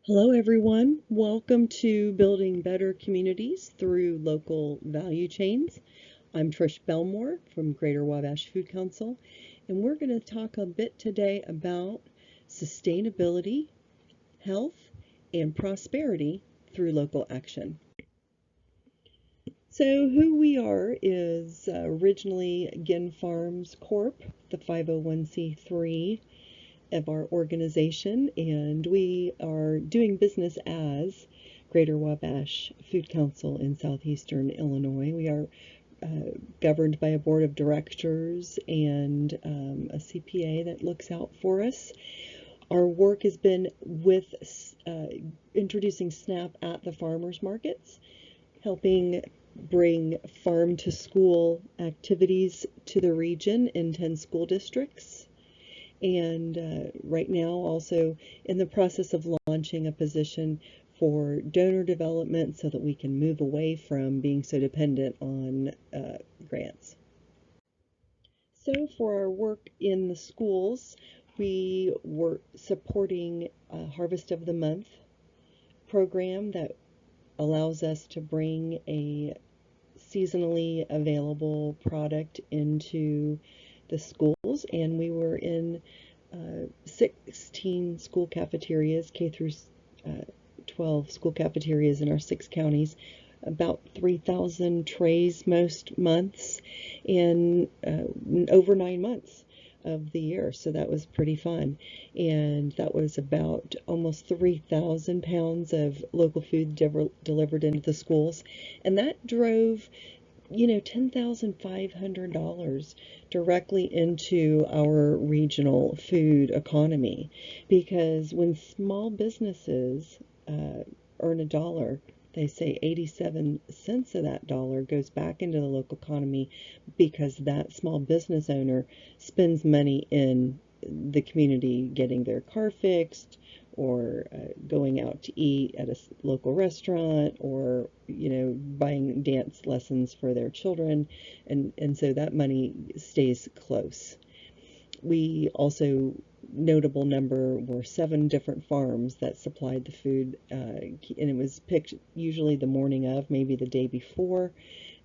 Hello, everyone. Welcome to Building Better Communities Through Local Value Chains. I'm Trish Belmore from Greater Wabash Food Council, and we're going to talk a bit today about sustainability, health, and prosperity through local action. So who we are is originally Ginn Farms Corp., the 501c3 of our organization, and we are doing business as Greater Wabash Food Council in southeastern Illinois. We are governed by a board of directors and a CPA that looks out for us. Our work has been with introducing SNAP at the farmers markets, helping bring farm to school activities to the region in 10 school districts. And right now also in the process of launching a position for donor development so that we can move away from being so dependent on grants. So for our work in the schools, we were supporting a Harvest of the Month program that allows us to bring a seasonally available product into the schools, and we were in 16 school cafeterias, K through 12 school cafeterias in our 6 counties, about 3,000 trays most months in over 9 months of the year. So that was pretty fun. And that was about almost 3,000 pounds of local food delivered into the schools. And that drove $10,500 directly into our regional food economy, because when small businesses earn a dollar, they say 87 cents of that dollar goes back into the local economy because that small business owner spends money in the community getting their car fixed, or going out to eat at a local restaurant, or buying dance lessons for their children, and so that money stays close. We also, notable number were 7 different farms that supplied the food, and it was picked usually the morning of, maybe the day before,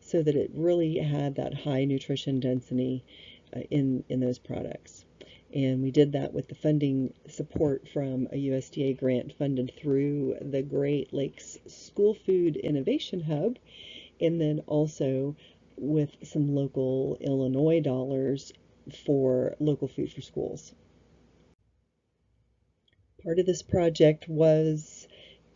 so that it really had that high nutrition density in those products. And we did that with the funding support from a USDA grant funded through the Great Lakes School Food Innovation Hub, and then also with some local Illinois dollars for local food for schools. Part of this project was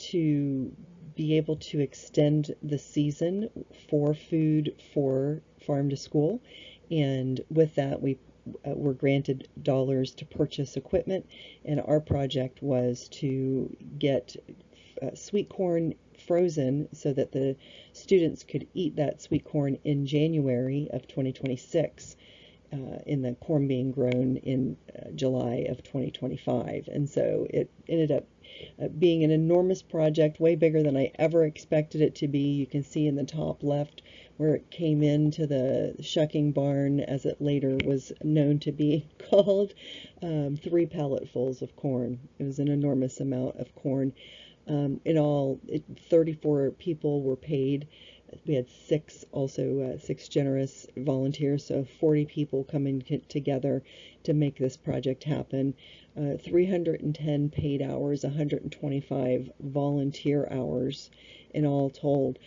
to be able to extend the season for food for farm to school, and with that we were granted dollars to purchase equipment, and our project was to get sweet corn frozen so that the students could eat that sweet corn in January of 2026, in the corn being grown in July of 2025. And so it ended up being an enormous project, way bigger than I ever expected it to be. You can see in the top left where it came into the shucking barn, as it later was known to be called, 3 palletfuls of corn. It was an enormous amount of corn. In all, 34 people were paid. We had 6 generous volunteers, so 40 people coming together to make this project happen. 310 paid hours, 125 volunteer hours, and all told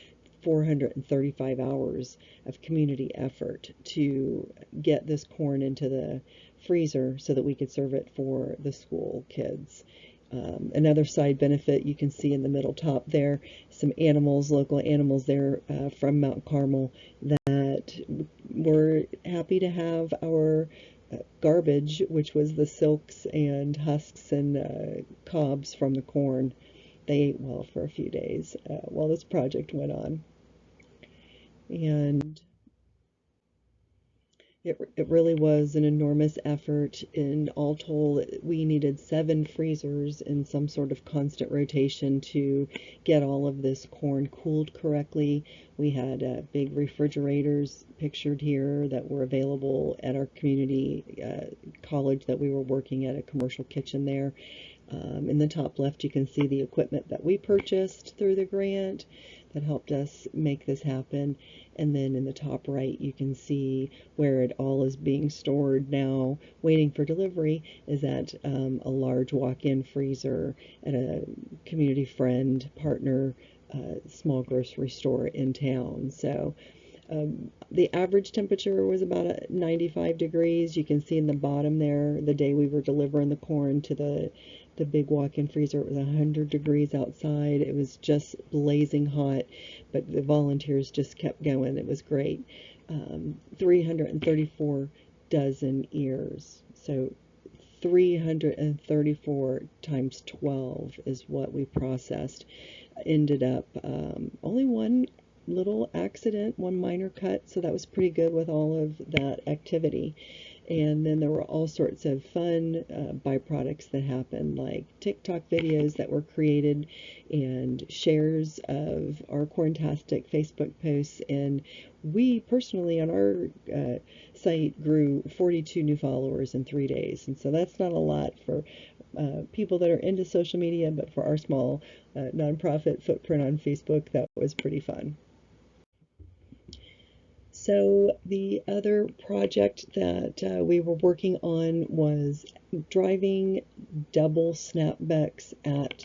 435 hours of community effort to get this corn into the freezer so that we could serve it for the school kids. Another side benefit you can see in the middle top there, some animals, local animals there from Mount Carmel, that were happy to have our garbage, which was the silks and husks and cobs from the corn. They ate well for a few days while this project went on. And it really was an enormous effort. In all told, we needed 7 freezers in some sort of constant rotation to get all of this corn cooled correctly. We had big refrigerators pictured here that were available at our community college that we were working at, a commercial kitchen there. In the top left, you can see the equipment that we purchased through the grant that helped us make this happen. And then in the top right, you can see where it all is being stored now, waiting for delivery, is at a large walk-in freezer at a community friend partner small grocery store in town. So the average temperature was about 95 degrees. You can see in the bottom there, the day we were delivering the corn to the big walk-in freezer, it was 100 degrees outside. It was just blazing hot, but the volunteers just kept going. It was great. 334 dozen ears. So 334 times 12 is what we processed. Ended up only one little accident, one minor cut, so that was pretty good with all of that activity. And then there were all sorts of fun byproducts that happened, like TikTok videos that were created and shares of our Corntastic Facebook posts. And we personally on our site grew 42 new followers in 3 days. And so that's not a lot for people that are into social media, but for our small nonprofit footprint on Facebook, that was pretty fun. So the other project that we were working on was driving double snapbacks at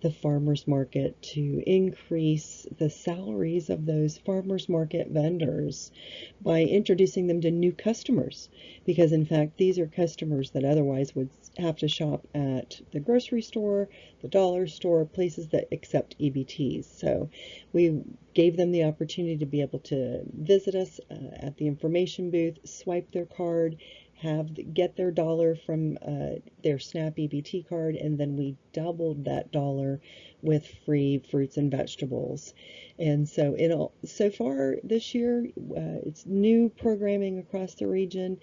the farmers market to increase the salaries of those farmers market vendors by introducing them to new customers, because in fact these are customers that otherwise would have to shop at the grocery store, the dollar store, places that accept EBTs. So we gave them the opportunity to be able to visit us at the information booth, swipe their card, get their dollar from their SNAP EBT card, and then we doubled that dollar with free fruits and vegetables. And so so far this year, it's new programming across the region.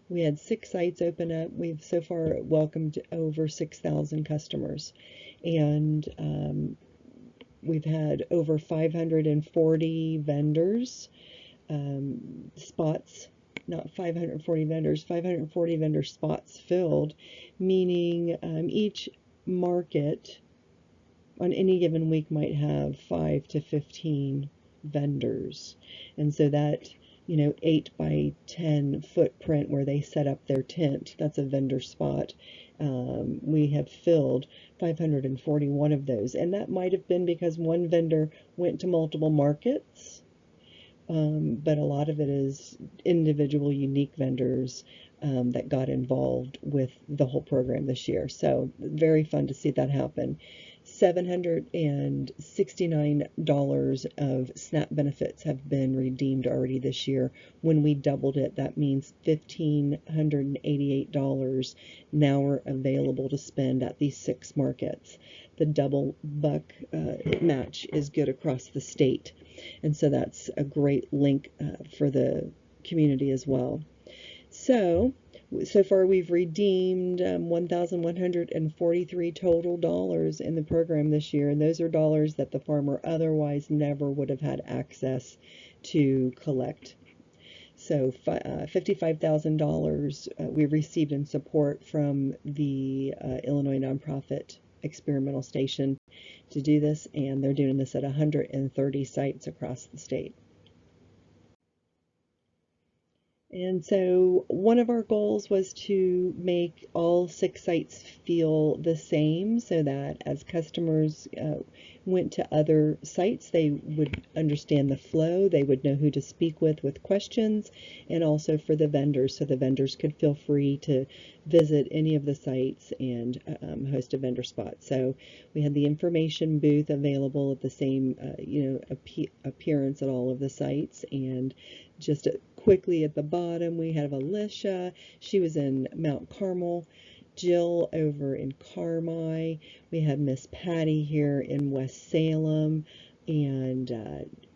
We had 6 sites open up. We've so far welcomed over 6,000 customers, and we've had over 540 vendors, spots, not 540 vendors, 540 vendor spots filled, meaning each market on any given week might have 5 to 15 vendors. And so that, 8 by 10 footprint where they set up their tent, that's a vendor spot. We have filled 541 of those. And that might have been because one vendor went to multiple markets. But a lot of it is individual, unique vendors that got involved with the whole program this year. So very fun to see that happen. $769 of SNAP benefits have been redeemed already this year. When we doubled it, that means $1,588 now are available to spend at these 6 markets. The double buck match is good across the state. And so that's a great link for the community as well. So far we've redeemed 1,143 total dollars in the program this year, and those are dollars that the farmer otherwise never would have had access to collect. So $55,000 we received in support from the Illinois nonprofit experimental station to do this, and they're doing this at 130 sites across the state. And so one of our goals was to make all 6 sites feel the same, so that as customers went to other sites, they would understand the flow, they would know who to speak with questions, and also for the vendors, so the vendors could feel free to visit any of the sites and host a vendor spot. So we had the information booth available at the same appearance at all of the sites. And just quickly at the bottom, we have Alicia. She was in Mount Carmel. Jill over in Carmi. We have Miss Patty here in West Salem. And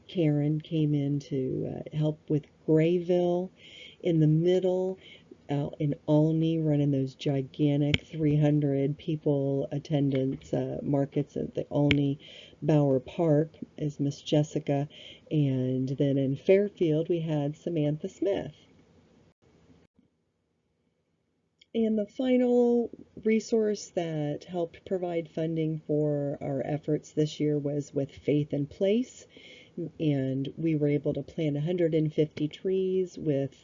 Karen came in to help with Grayville. In the middle, out in Olney, running those gigantic 300 people attendance markets at the Olney Bower Park is Miss Jessica. And then in Fairfield we had Samantha Smith. And the final resource that helped provide funding for our efforts this year was with Faith in Place. And we were able to plant 150 trees with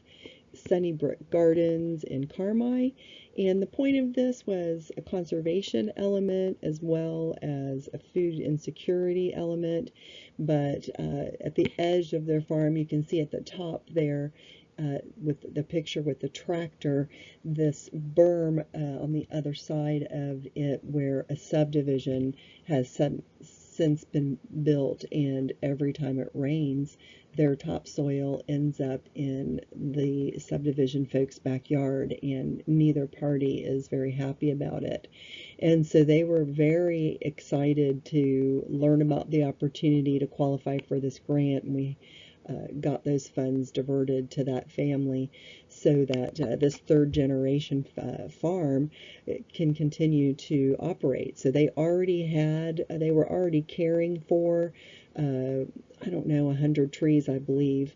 Sunnybrook Gardens in Carmi. And the point of this was a conservation element as well as a food insecurity element. But at the edge of their farm, you can see at the top there, with the picture with the tractor, this berm on the other side of it where a subdivision has since been built, and every time it rains, their topsoil ends up in the subdivision folks' backyard, and neither party is very happy about it. And so they were very excited to learn about the opportunity to qualify for this grant, and we got those funds diverted to that family so that this third generation farm can continue to operate. So they were already caring for, I don't know, 100 trees, I believe,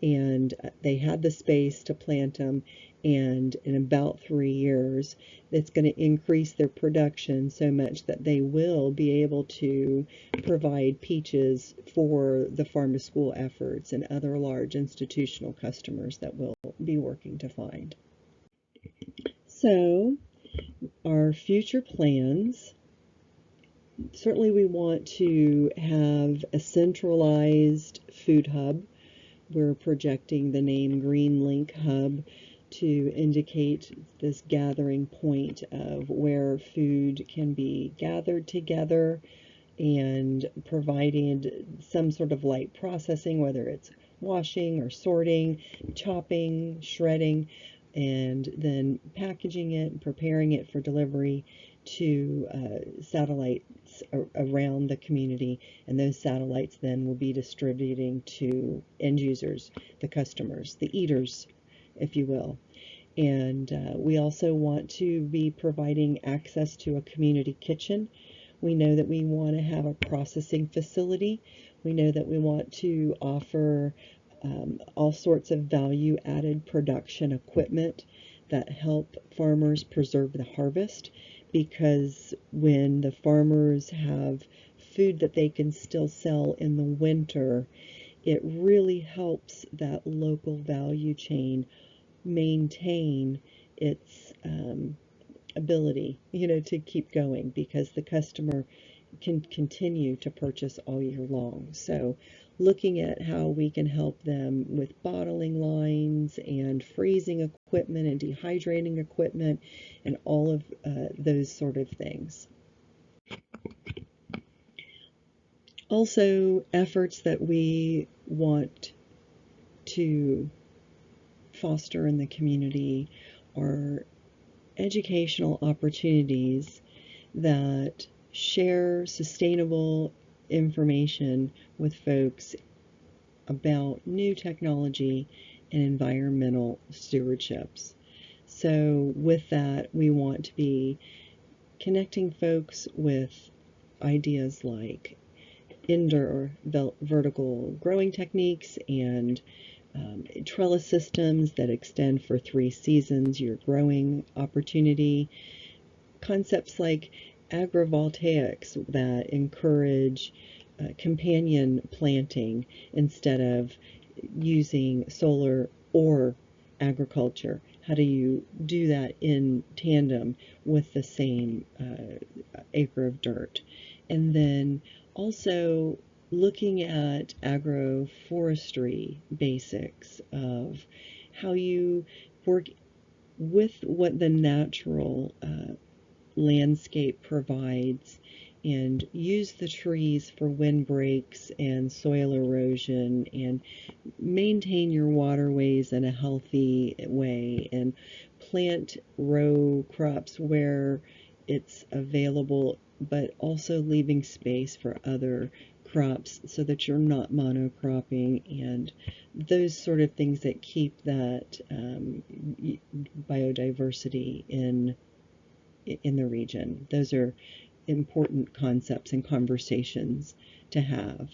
and they had the space to plant them. And in about 3 years, it's going to increase their production so much that they will be able to provide peaches for the farm to school efforts and other large institutional customers that we'll be working to find. So, our future plans, certainly we want to have a centralized food hub. We're projecting the name Green Link Hub to indicate this gathering point of where food can be gathered together and provided some sort of light processing, whether it's washing or sorting, chopping, shredding, and then packaging it and preparing it for delivery to satellites around the community. And those satellites then will be distributing to end users, the customers, the eaters, if you will. And we also want to be providing access to a community kitchen. We know that we want to have a processing facility. We know that we want to offer all sorts of value-added production equipment that help farmers preserve the harvest, because when the farmers have food that they can still sell in the winter, it really helps that local value chain maintain its ability, to keep going, because the customer can continue to purchase all year long. So looking at how we can help them with bottling lines and freezing equipment and dehydrating equipment and all of those sort of things. Also, efforts that we want to foster in the community are educational opportunities that share sustainable information with folks about new technology and environmental stewardships. So with that, we want to be connecting folks with ideas like indoor vertical growing techniques and trellis systems that extend for 3 seasons, your growing opportunity. Concepts like agrovoltaics that encourage companion planting instead of using solar or agriculture. How do you do that in tandem with the same acre of dirt? And then also looking at agroforestry basics of how you work with what the natural landscape provides and use the trees for windbreaks and soil erosion and maintain your waterways in a healthy way and plant row crops where it's available, but also leaving space for other crops so that you're not monocropping, and those sort of things that keep that biodiversity in the region. Those are important concepts and conversations to have.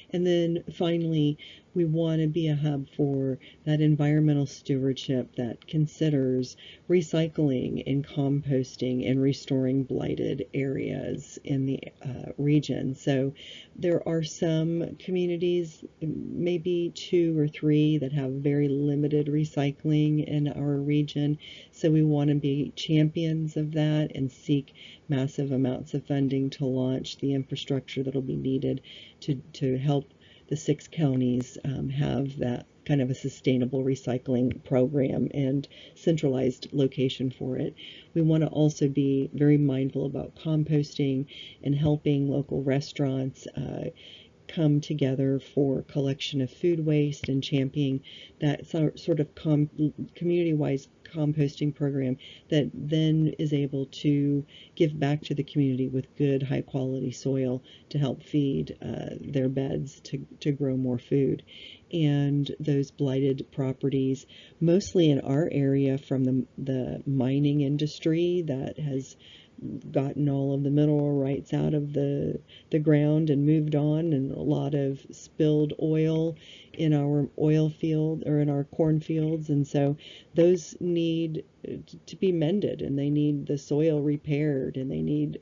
And then finally, We want to be a hub for that environmental stewardship that considers recycling and composting and restoring blighted areas in the region. So there are some communities, maybe two or three, that have very limited recycling in our region. So we want to be champions of that and seek massive amounts of funding to launch the infrastructure that will be needed to help the 6 counties have that kind of a sustainable recycling program and centralized location for it. We want to also be very mindful about composting and helping local restaurants come together for collection of food waste and championing that sort of community-wise composting program that then is able to give back to the community with good, high-quality soil to help feed their beds to grow more food. And those blighted properties, mostly in our area from the mining industry that has gotten all of the mineral rights out of the ground and moved on, and a lot of spilled oil in our oil field or in our cornfields, and so those need to be mended, and they need the soil repaired, and they need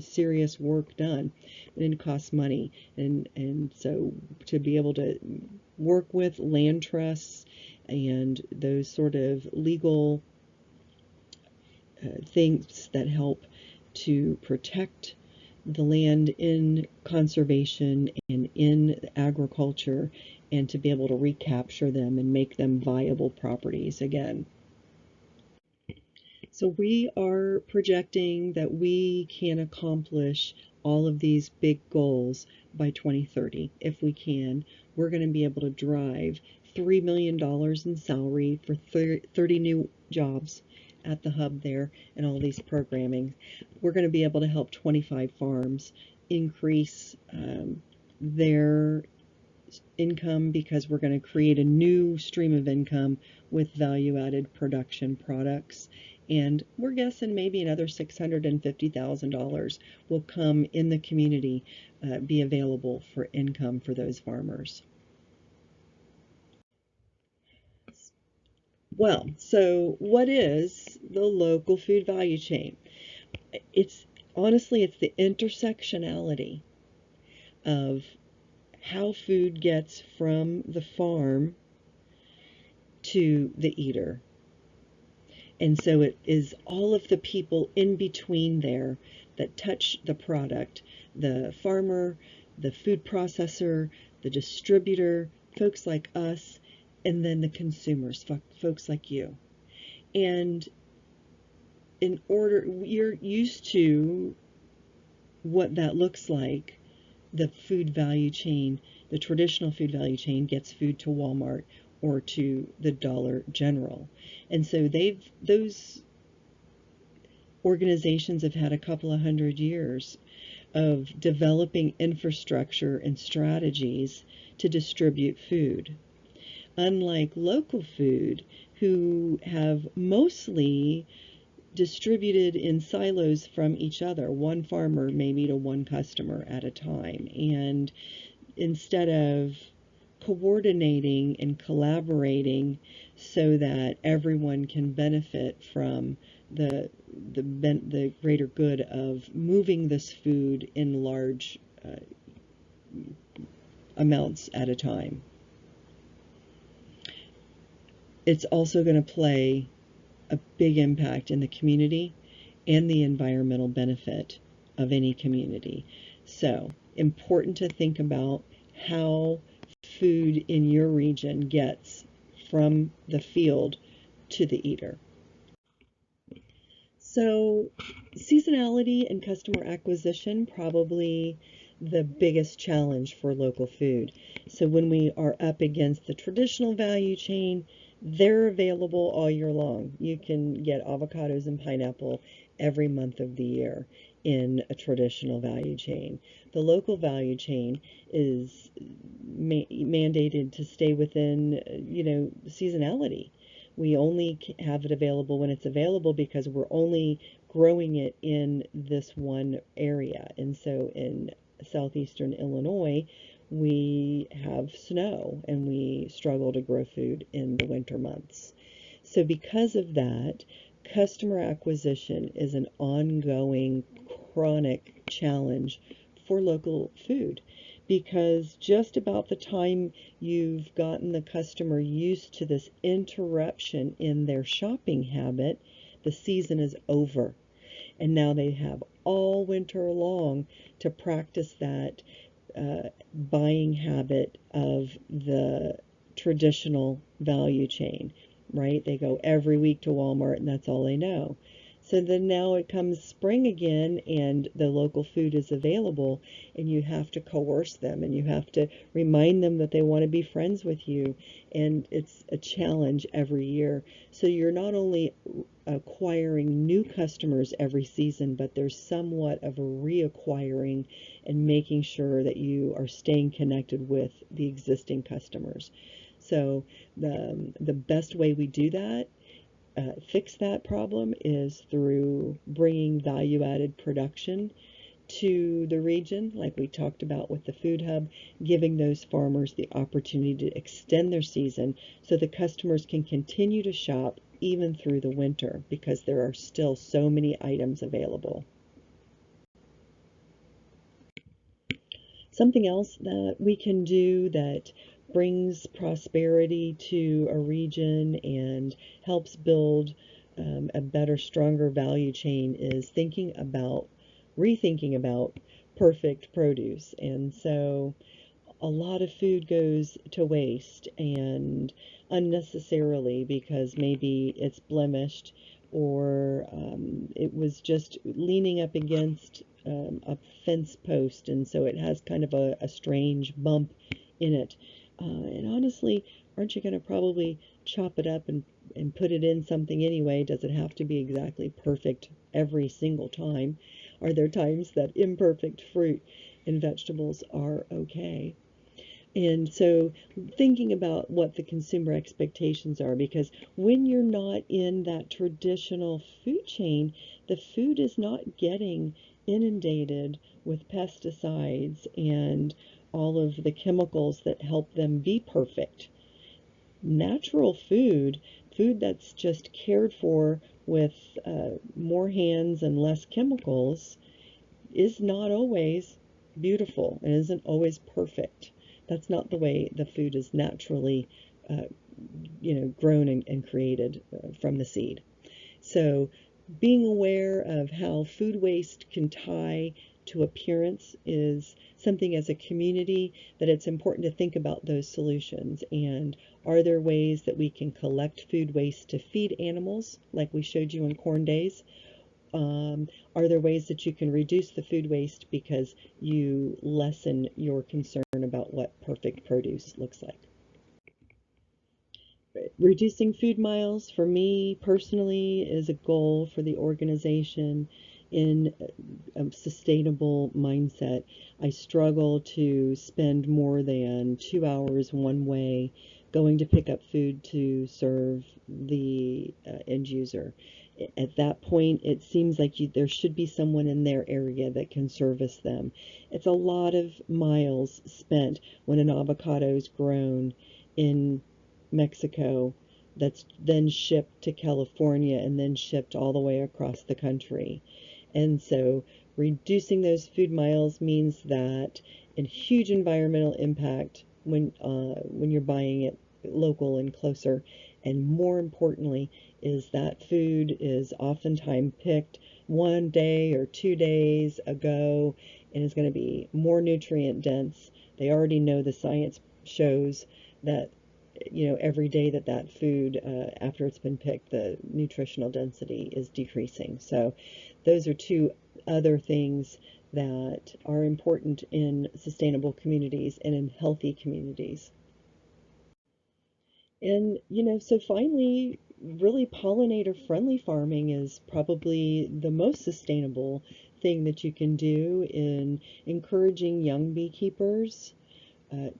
serious work done, and it costs money, and so to be able to work with land trusts and those sort of legal things that help to protect the land in conservation and in agriculture, and to be able to recapture them and make them viable properties again. So we are projecting that we can accomplish all of these big goals by 2030. If we can, we're going to be able to drive $3 million in salary for 30 new jobs at the hub there and all these programming. We're going to be able to help 25 farms increase their income, because we're going to create a new stream of income with value-added production products. And we're guessing maybe another $650,000 will come in the community, be available for income for those farmers. Well, so what is the local food value chain? It's honestly, it's the intersectionality of how food gets from the farm to the eater. And so it is all of the people in between there that touch the product: the farmer, the food processor, the distributor, folks like us, and then the consumers, folks like you. And you're used to what that looks like. The food value chain, the traditional food value chain, gets food to Walmart or to the Dollar General. And so those organizations have had a couple of hundred years of developing infrastructure and strategies to distribute food. Unlike local food, who have mostly distributed in silos from each other, one farmer maybe to one customer at a time. And instead of coordinating and collaborating so that everyone can benefit from the greater good of moving this food in large amounts at a time. It's also going to play a big impact in the community and the environmental benefit of any community. So, important to think about how food in your region gets from the field to the eater. So, seasonality and customer acquisition, probably the biggest challenge for local food. So when we are up against the traditional value chain, they're available all year long. You can get avocados and pineapple every month of the year in a traditional value chain. The local value chain is mandated to stay within, seasonality. We only have it available when it's available, because we're only growing it in this one area. And so in southeastern Illinois, we have snow and we struggle to grow food in the winter months. So, because of that, customer acquisition is an ongoing chronic challenge for local food because just about the time you've gotten the customer used to this interruption in their shopping habit, the season is over. And now they have all winter long to practice that buying habit of the traditional value chain, right? They go every week to Walmart and that's all they know. So then now it comes spring again and the local food is available and you have to coerce them and you have to remind them that they want to be friends with you. And it's a challenge every year. So you're not only acquiring new customers every season, but there's somewhat of a reacquiring and making sure that you are staying connected with the existing customers. So the best way we do that, fix that problem, is through bringing value-added production to the region, like we talked about with the food hub, giving those farmers the opportunity to extend their season so the customers can continue to shop even through the winter because there are still so many items available. Something else that we can do that brings prosperity to a region and helps build a better, stronger value chain is rethinking about perfect produce. And so a lot of food goes to waste and unnecessarily because maybe it's blemished or it was just leaning up against a fence post and so it has kind of a strange bump in it. And honestly, aren't you going to probably chop it up and put it in something anyway? Does it have to be exactly perfect every single time? Are there times that imperfect fruit and vegetables are okay? And so thinking about what the consumer expectations are, because when you're not in that traditional food chain, the food is not getting inundated with pesticides and all of the chemicals that help them be perfect. Natural food, food that's just cared for with more hands and less chemicals, is not always beautiful and isn't always perfect. That's not the way the food is naturally, uh, grown and created from the seed. So being aware of how food waste can tie to appearance is something as a community that it's important to think about those solutions. And are there ways that we can collect food waste to feed animals, like we showed you in Corn Days? Are there ways that you can reduce the food waste because you lessen your concern about what perfect produce looks like? Reducing food miles for me personally is a goal for the organization in a sustainable mindset. I struggle to spend more than 2 hours one way going to pick up food to serve the end user. At that point, it seems like there should be someone in their area that can service them. It's a lot of miles spent when an avocado is grown in Mexico that's then shipped to California and then shipped all the way across the country. And so reducing those food miles means that a huge environmental impact when you're buying it local and closer. And more importantly, is that food is oftentimes picked 1 day or 2 days ago and is going to be more nutrient dense. They already know the science shows that every day that food, after it's been picked, the nutritional density is decreasing. So those are two other things that are important in sustainable communities and in healthy communities. And, so finally, really pollinator friendly farming is probably the most sustainable thing that you can do in encouraging young beekeepers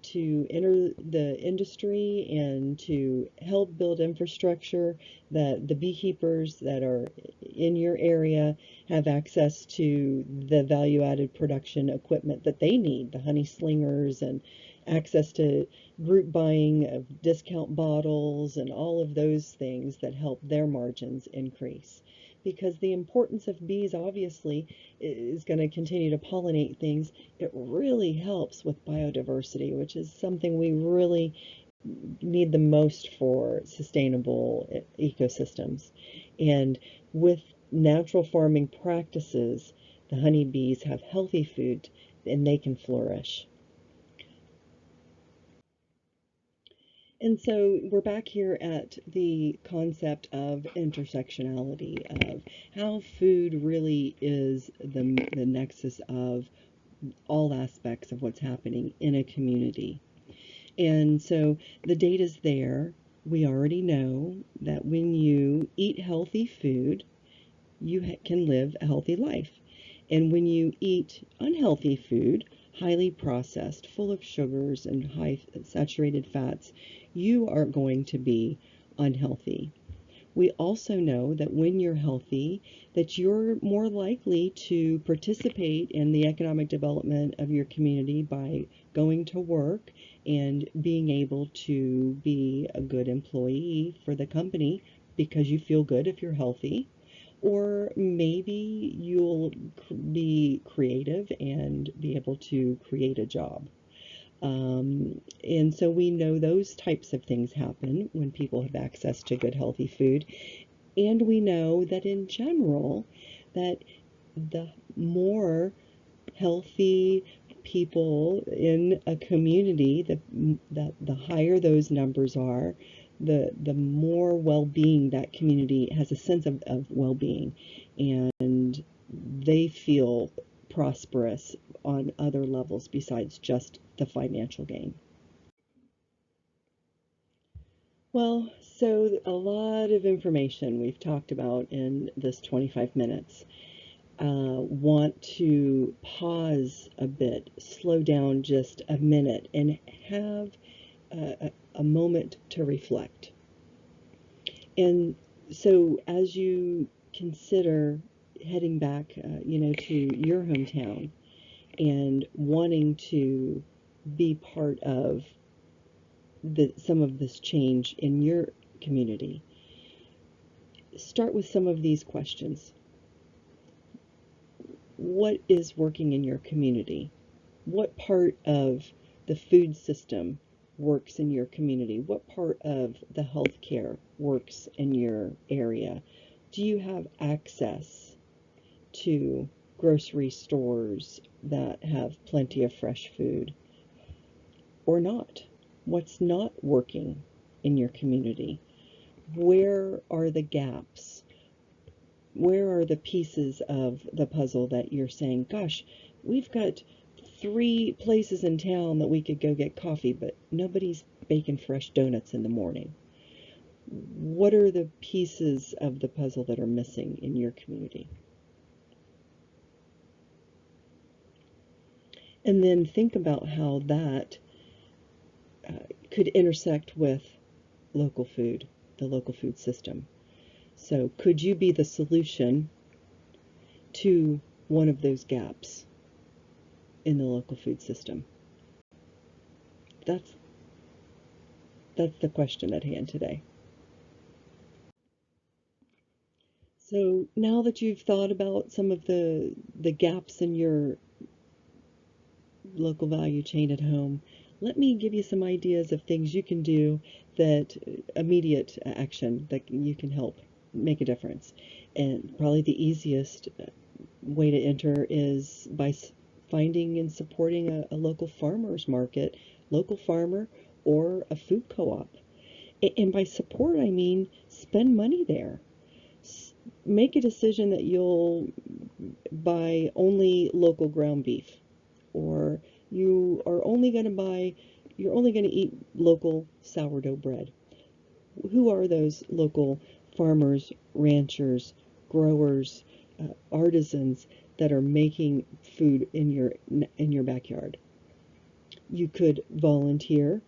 to enter the industry and to help build infrastructure that the beekeepers that are in your area have access to the value-added production equipment that they need, the honey slingers and access to group buying of discount bottles and all of those things that help their margins increase. Because the importance of bees obviously is going to continue to pollinate things. It really helps with biodiversity, which is something we really need the most for sustainable ecosystems. And with natural farming practices, the honeybees have healthy food and they can flourish. And so we're back here at the concept of intersectionality, of how food really is the nexus of all aspects of what's happening in a community. And so the data's there. We already know that when you eat healthy food, you can live a healthy life. And when you eat unhealthy food, highly processed, full of sugars and high saturated fats, you are going to be unhealthy. We also know that when you're healthy, that you're more likely to participate in the economic development of your community by going to work and being able to be a good employee for the company because you feel good if you're healthy. Or maybe you'll be creative and be able to create a job. And so we know those types of things happen when people have access to good, healthy food. And we know that in general, that the more healthy people in a community, the higher those numbers are, the more well-being that community has a sense of well-being, and they feel prosperous on other levels besides just the financial gain. Well, so a lot of information we've talked about in this 25 minutes. Want to pause a bit, slow down just a minute, and have a moment to reflect. And so as you consider heading back, to your hometown and wanting to be part of some of this change in your community, start with some of these questions. What is working in your community? What part of the food system works in your community? What part of the healthcare works in your area? Do you have access to grocery stores that have plenty of fresh food or not? What's not working in your community? Where are the gaps? Where are the pieces of the puzzle that you're saying, gosh, we've got 3 places in town that we could go get coffee, but nobody's baking fresh donuts in the morning? What are the pieces of the puzzle that are missing in your community? And then think about how that could intersect with local food, the local food system. So could you be the solution to one of those gaps in the local food system? That's the question at hand today. So now that you've thought about some of the gaps in your local value chain at home, let me give you some ideas of things you can do, that immediate action that you can help make a difference. And probably the easiest way to enter is by finding and supporting a local farmer's market, local farmer, or a food co-op. And by support, I mean spend money there. Make a decision that you'll buy only local ground beef, or you're only going to eat local sourdough bread. Who are those local farmers, ranchers, growers, artisans that are making food in your backyard? You could volunteer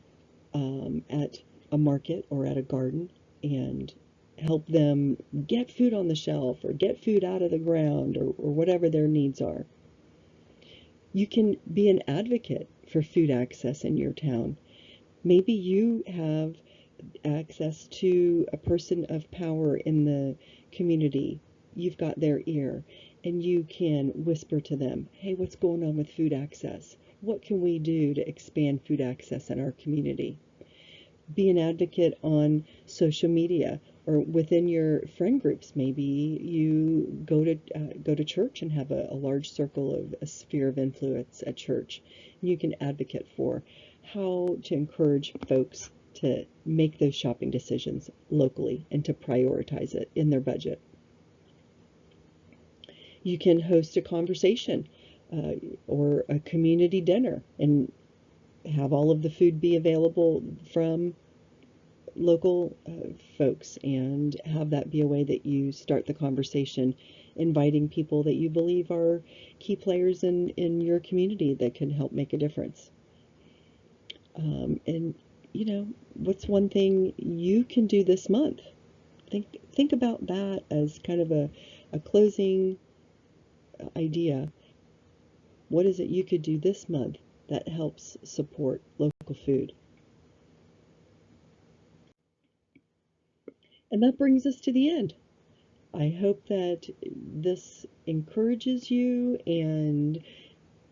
at a market or at a garden and help them get food on the shelf or get food out of the ground or whatever their needs are. You can be an advocate for food access in your town. Maybe you have access to a person of power in the community. You've got their ear and you can whisper to them, hey, what's going on with food access? What can we do to expand food access in our community? Be an advocate on social media or within your friend groups. Maybe you go to church and have a large circle of a sphere of influence at church. And you can advocate for how to encourage folks to make those shopping decisions locally and to prioritize it in their budget. You can host a conversation or a community dinner and have all of the food be available from local folks and have that be a way that you start the conversation, inviting people that you believe are key players in your community that can help make a difference. And you know, what's one thing you can do this month? Think about that as kind of a closing idea. What is it you could do this month that helps support local food? And that brings us to the end. I hope that this encourages you and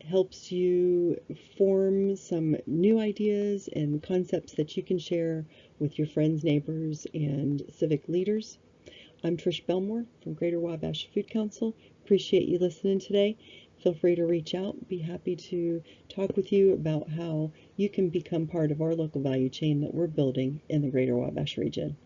helps you form some new ideas and concepts that you can share with your friends, neighbors, and civic leaders. I'm Trish Belmore from Greater Wabash Food Council. Appreciate you listening today. Feel free to reach out. Be happy to talk with you about how you can become part of our local value chain that we're building in the Greater Wabash region.